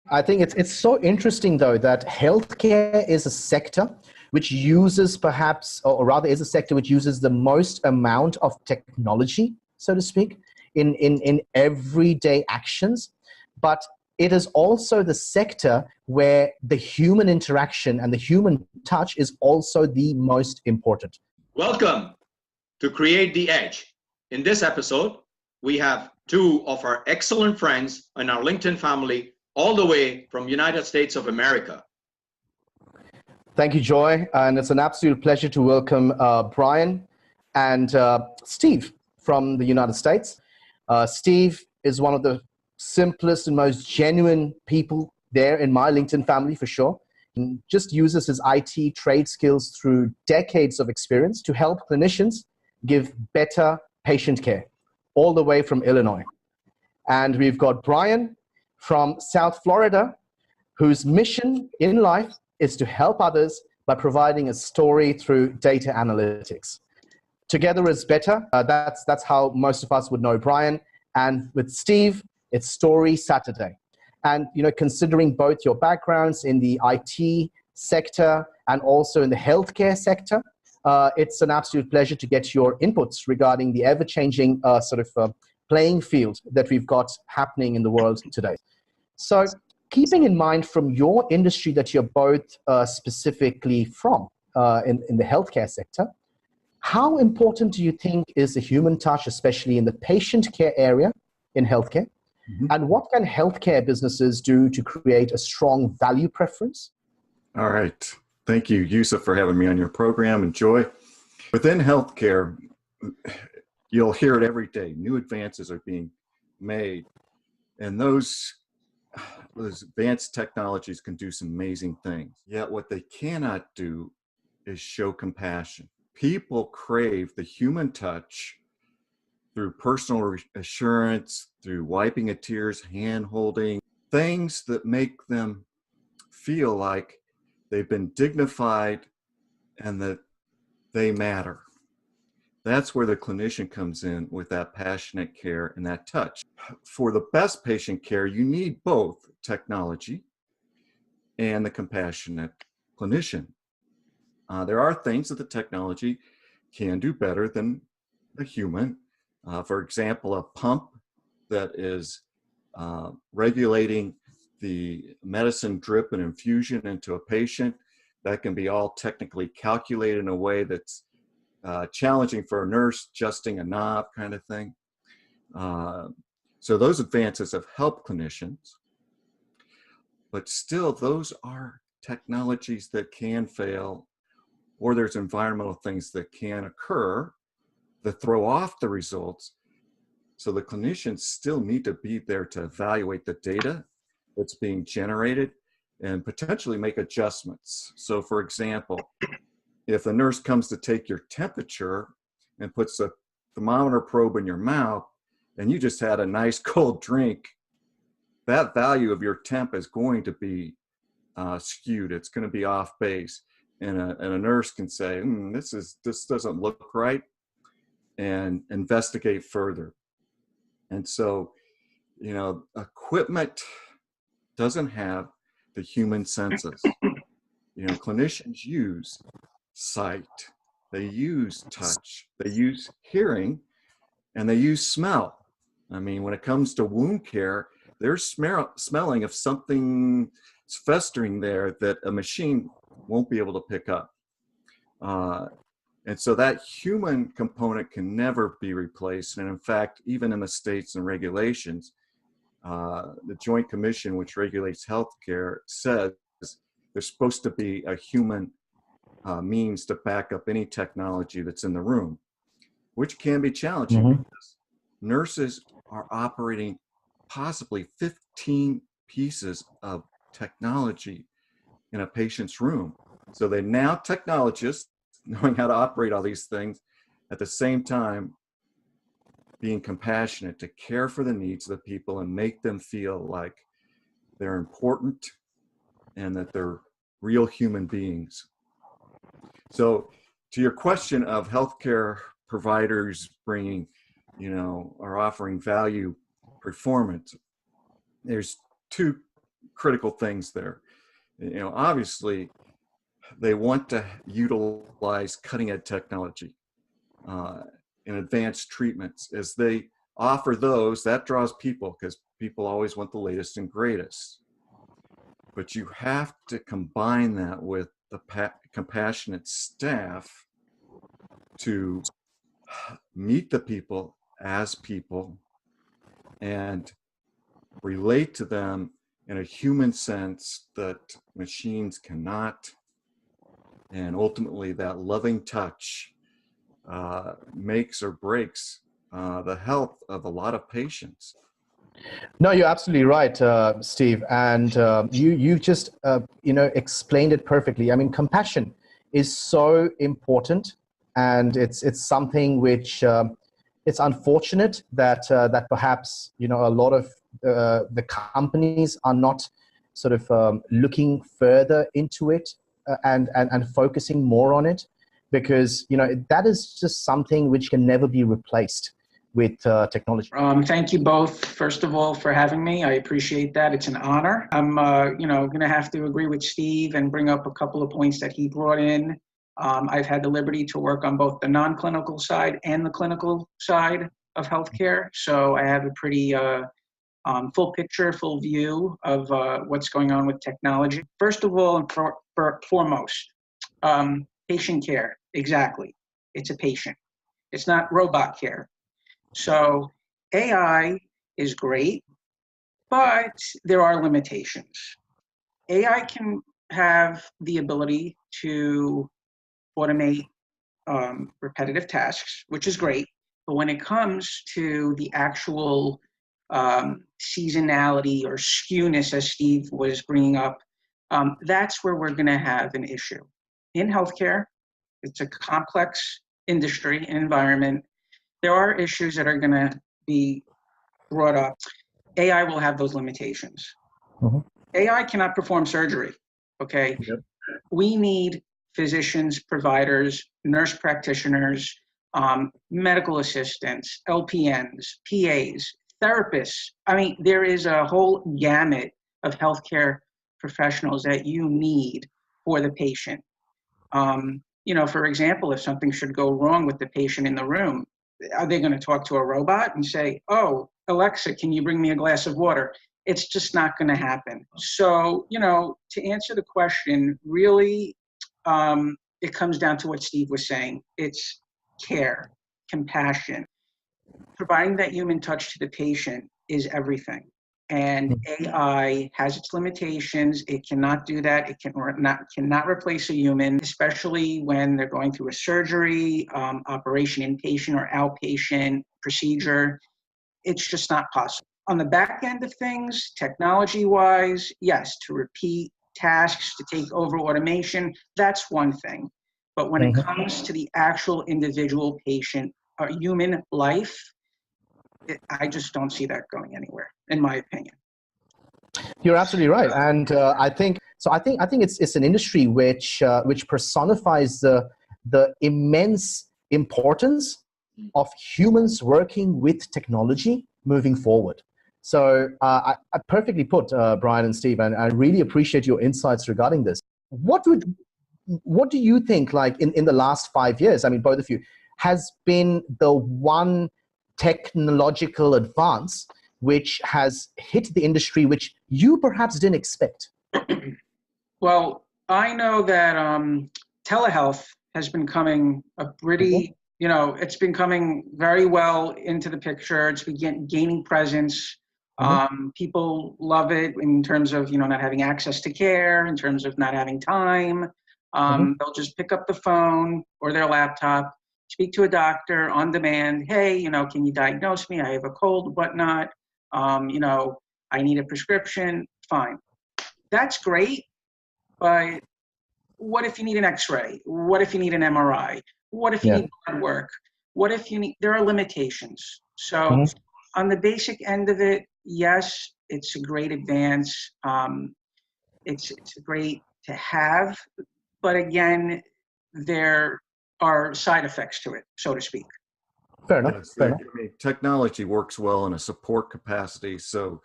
I think it's so interesting, though, that healthcare is a sector which uses perhaps, or rather is a sector which uses the most amount of technology, so to speak, in everyday actions. But it is also the sector where the human interaction and the human touch is also the most important. Welcome to Create the Edge. In this episode, we have two of our excellent friends in our LinkedIn family, all the way from United States of America. Thank you, Joy. And it's an absolute pleasure to welcome Bryan and Steve from the United States. Steve is one of the simplest and most genuine people there in my LinkedIn family, for sure. And just uses his IT trade skills through decades of experience to help clinicians give better patient care, all the way from Illinois. And we've got Bryan from South Florida, whose mission in life is to help others by providing a story through data analytics. Together is better. That's how most of us would know Bryan. And with Steve, it's Story Saturday. And considering both your backgrounds in the IT sector and also in the healthcare sector, it's an absolute pleasure to get your inputs regarding the ever-changing playing field that we've got happening in the world today. So, keeping in mind from your industry that you're both specifically from in the healthcare sector, how important do you think is the human touch, especially in the patient care area in healthcare? Mm-hmm. And what can healthcare businesses do to create a strong value preference? All right. Thank you, Yusuf, for having me on your program, and Joy. Within healthcare, you'll hear it every day. New advances are being made, and those advanced technologies can do some amazing things. Yet what they cannot do is show compassion. People crave the human touch through personal assurance, through wiping of tears, hand-holding, things that make them feel like they've been dignified and that they matter. That's where the clinician comes in with that passionate care and that touch. For the best patient care, you need both technology and the compassionate clinician. There are things that the technology can do better than the human. For example, a pump that is regulating the medicine drip and infusion into a patient, that can be all technically calculated in a way that's challenging for a nurse, adjusting a knob kind of thing. So those advances have helped clinicians, but still those are technologies that can fail, or there's environmental things that can occur that throw off the results. So the clinicians still need to be there to evaluate the data that's being generated and potentially make adjustments. So for example, if the nurse comes to take your temperature and puts a thermometer probe in your mouth and you just had a nice cold drink, that value of your temp is going to be skewed. It's going to be off base. And a nurse can say, this doesn't look right, and investigate further. And so, equipment doesn't have the human senses. Clinicians use sight, they use touch, they use hearing, and they use smell. I mean, when it comes to wound care, there's smelling of something festering there that a machine won't be able to pick up. And so that human component can never be replaced. And in fact, even in the states and regulations, the Joint Commission, which regulates healthcare, says there's supposed to be a human means to back up any technology that's in the room, which can be challenging. Mm-hmm. Because nurses are operating possibly 15 pieces of technology in a patient's room. So they're now technologists knowing how to operate all these things, at the same time being compassionate to care for the needs of the people and make them feel like they're important and that they're real human beings. So to your question of healthcare providers bringing, or offering value performance, there's two critical things there. You know, obviously, they want to utilize cutting edge technology in advanced treatments. As they offer those, that draws people because people always want the latest and greatest. But you have to combine that with the compassionate staff to meet the people as people and relate to them in a human sense that machines cannot. And ultimately, that loving touch makes or breaks the health of a lot of patients. No, you're absolutely right, Steve. And you just explained it perfectly. I mean, compassion is so important, and it's something which it's unfortunate that that perhaps a lot of the companies are not sort of looking further into it and focusing more on it, because that is just something which can never be replaced with technology. Thank you both, first of all, for having me. I appreciate that. It's an honor. I'm, going to have to agree with Steve and bring up a couple of points that he brought in. I've had the liberty to work on both the non-clinical side and the clinical side of healthcare, so I have a pretty full picture, full view of what's going on with technology. First of all, and foremost, patient care. Exactly. It's a patient. It's not robot care. So AI is great, but there are limitations. AI can have the ability to automate repetitive tasks, which is great. But when it comes to the actual seasonality or skewness, as Steve was bringing up, that's where we're going to have an issue. In healthcare, it's a complex industry and environment. There are issues that are going to be brought up. AI will have those limitations. Mm-hmm. AI cannot perform surgery, okay? Yep. We need physicians, providers, nurse practitioners, medical assistants, LPNs, PAs, therapists. I mean, there is a whole gamut of healthcare professionals that you need for the patient. For example, if something should go wrong with the patient in the room, are they going to talk to a robot and say, "Oh, Alexa, can you bring me a glass of water?" It's just not going to happen. So, to answer the question, really, it comes down to what Steve was saying. It's care, compassion. Providing that human touch to the patient is everything. And AI has its limitations. It cannot do that. It cannot replace a human, especially when they're going through a surgery, operation, inpatient or outpatient procedure. It's just not possible. On the back end of things, technology-wise, yes, to repeat tasks, to take over automation, that's one thing. But when it comes to the actual individual patient, human life, I just don't see that going anywhere, in my opinion. You're absolutely right, and I think it's an industry which personifies the immense importance of humans working with technology moving forward. So I perfectly put, Bryan and Steve, and I really appreciate your insights regarding this. What do you think, like in the last 5 years, I mean, both of you, has been the one technological advance which has hit the industry which you perhaps didn't expect? Well, I know that telehealth has been coming a pretty, it's been coming very well into the picture. It's been gaining presence. People love it in terms of, not having access to care, in terms of not having time. They'll just pick up the phone or their laptop, speak to a doctor on demand. Hey, can you diagnose me? I have a cold, whatnot. I need a prescription. Fine. That's great. But what if you need an X-ray? What if you need an MRI? What if you need blood work? What if there are limitations. So on the basic end of it, yes, it's a great advance. It's great to have, but again, there are side effects to it, so to speak. Fair enough. Yes, Fair enough. I mean, technology works well in a support capacity. So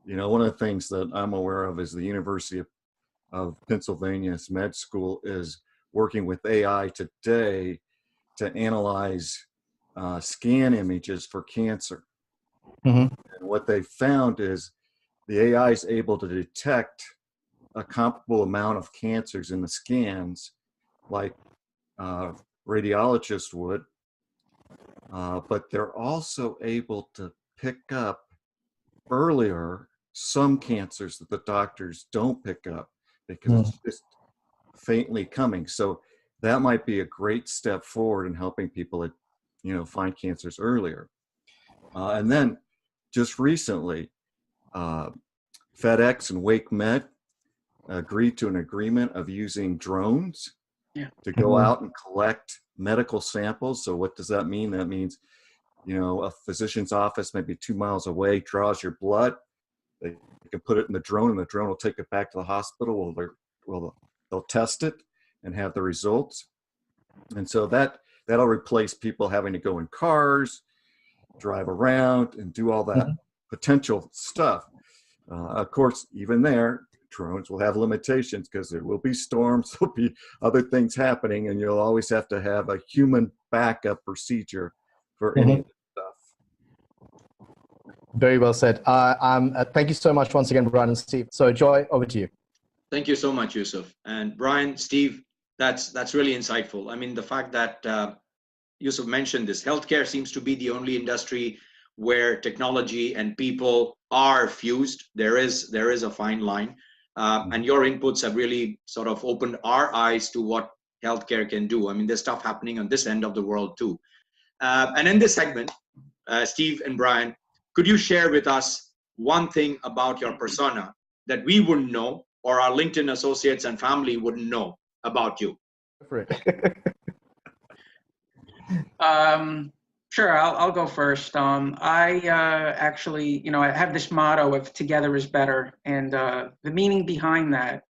You know, one of the things that I'm aware of is the University of Pennsylvania's med school is working with AI today to analyze scan images for cancer. Mm-hmm. And what they found is the AI is able to detect a comparable amount of cancers in the scans like radiologists would, but they're also able to pick up earlier some cancers that the doctors don't pick up because it's just faintly coming. So that might be a great step forward in helping people, you know, find cancers earlier. And then just recently, FedEx and Wake Med agreed to an agreement of using drones to go out and collect medical samples. So what does that mean? That means, you know, a physician's office maybe 2 miles away draws your blood. They can put it in the drone, and the drone will take it back to the hospital. They'll test it and have the results. And so that'll replace people having to go in cars, drive around, and do all that potential stuff. Of course, even there, drones will have limitations because there will be storms, there'll be other things happening, and you'll always have to have a human backup procedure for any of this stuff. Very well said. Thank you so much once again, Bryan and Steve. So Joy, over to you. Thank you so much, Yusuf. And Bryan, Steve, that's really insightful. I mean, the fact that Yusuf mentioned this, healthcare seems to be the only industry where technology and people are fused. There is a fine line. And your inputs have really sort of opened our eyes to what healthcare can do. I mean, there's stuff happening on this end of the world too. And in this segment, Steve and Bryan, could you share with us one thing about your persona that we wouldn't know, or our LinkedIn associates and family wouldn't know about you? Sure, I'll go first. I actually, you know, I have this motto of "Together is better," and the meaning behind that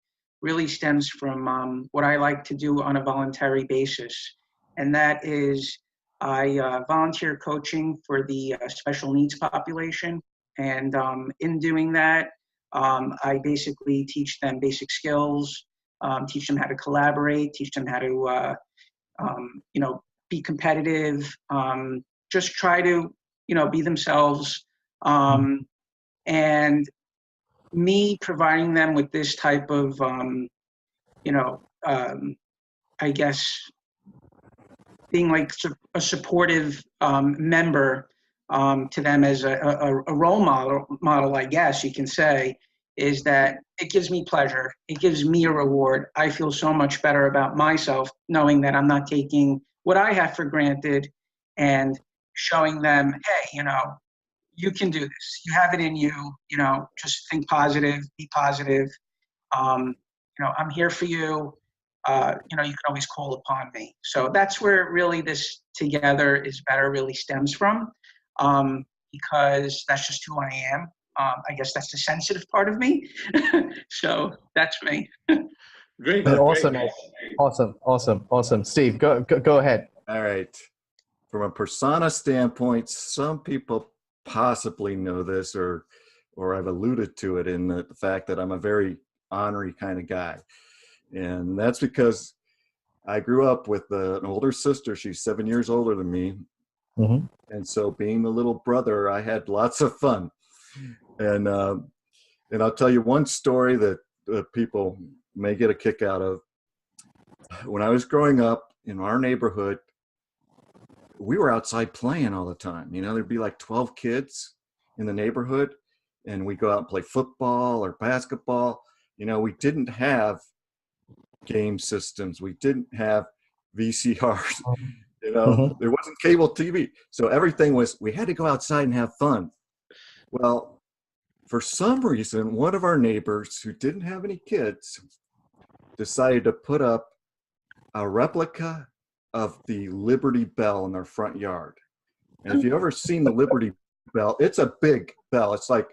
really stems from what I like to do on a voluntary basis, and that is I volunteer coaching for the special needs population, and in doing that, I basically teach them basic skills, teach them how to collaborate, teach them how to, you know, be competitive, just try to, you know, be themselves. And me providing them with this type of, you know, I guess, being like a supportive member to them as a role model, I guess you can say, is that it gives me pleasure. It gives me a reward. I feel so much better about myself knowing that I'm not taking what I have for granted and showing them, hey, you know, you can do this. You have it in you. You know, just think positive, be positive. You know, I'm here for you. You know, you can always call upon me. So that's where really this "Together is better" really stems from, because that's just who I am. I guess that's the sensitive part of me. So that's me. Great. Awesome. Great. Awesome. Steve, go ahead. All right. From a persona standpoint, some people possibly know this, or I've alluded to it in the fact that I'm a very ornery kind of guy. And that's because I grew up with an older sister. She's 7 years older than me. And so being the little brother, I had lots of fun. And I'll tell you one story that people may get a kick out of. When I was growing up in our neighborhood, we were outside playing all the time. You know, there'd be like 12 kids in the neighborhood, and we'd go out and play football or basketball. You know, we didn't have game systems. We didn't have VCRs. You know, there wasn't cable TV. So everything was, we had to go outside and have fun. Well, for some reason, one of our neighbors who didn't have any kids decided to put up a replica of the Liberty Bell in their front yard. And if you've ever seen the Liberty Bell, it's a big bell. It's like,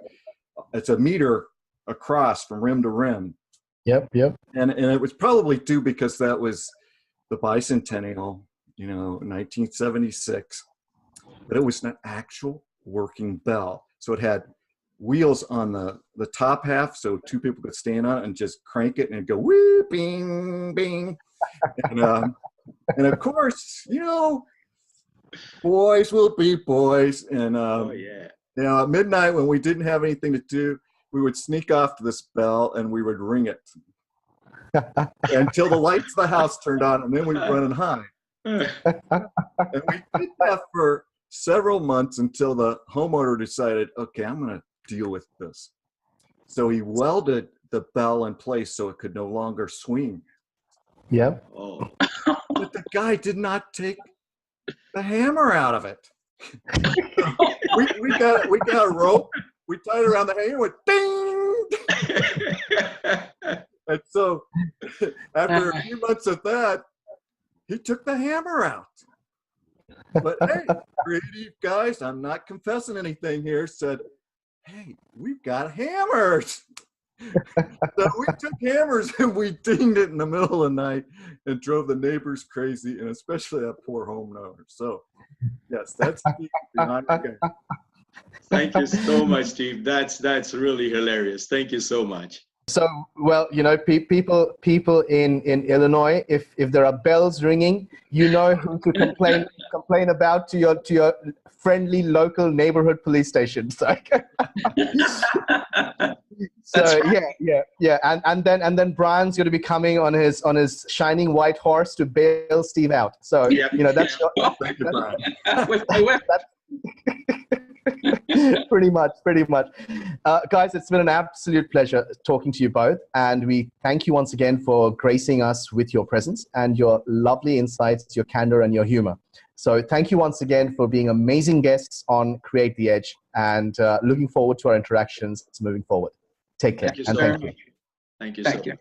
it's a meter across from rim to rim. Yep. And it was probably due because that was the bicentennial, you know, 1976. But it was an actual working bell. So it had wheels on the top half so two people could stand on it and just crank it and it'd go whee, bing, bing. And of course, you know, boys will be boys. And you know, at midnight when we didn't have anything to do, we would sneak off to this bell and we would ring it until the lights of the house turned on, and then we'd run and hide. And we did that for several months until the homeowner decided, okay, I'm going to deal with this. So he welded the bell in place so it could no longer swing. Yep. Oh. But the guy did not take the hammer out of it. we got a rope, we tied it around the hanger, went ding. And so after a few months of that, he took the hammer out. But hey, creative guys, I'm not confessing anything here, said, hey, we've got hammers. So we took hammers and we dinged it in the middle of the night and drove the neighbors crazy, and especially that poor homeowner. So yes, that's behind the game. Thank you so much, Steve. That's really hilarious. Thank you so much. So, well, you know, people in Illinois, if there are bells ringing, you know who to complain about to your friendly local neighborhood police station. So, yeah. And then Bryan's going to be coming on his shining white horse to bail Steve out. So, you know, that's Thank you, Bryan. With my whip. pretty much. Guys, it's been an absolute pleasure talking to you both, and we thank you once again for gracing us with your presence and your lovely insights, your candor, and your humor. So thank you once again for being amazing guests on Create the Edge, and looking forward to our interactions moving forward. Take care. Thank you so much. Thank you so much.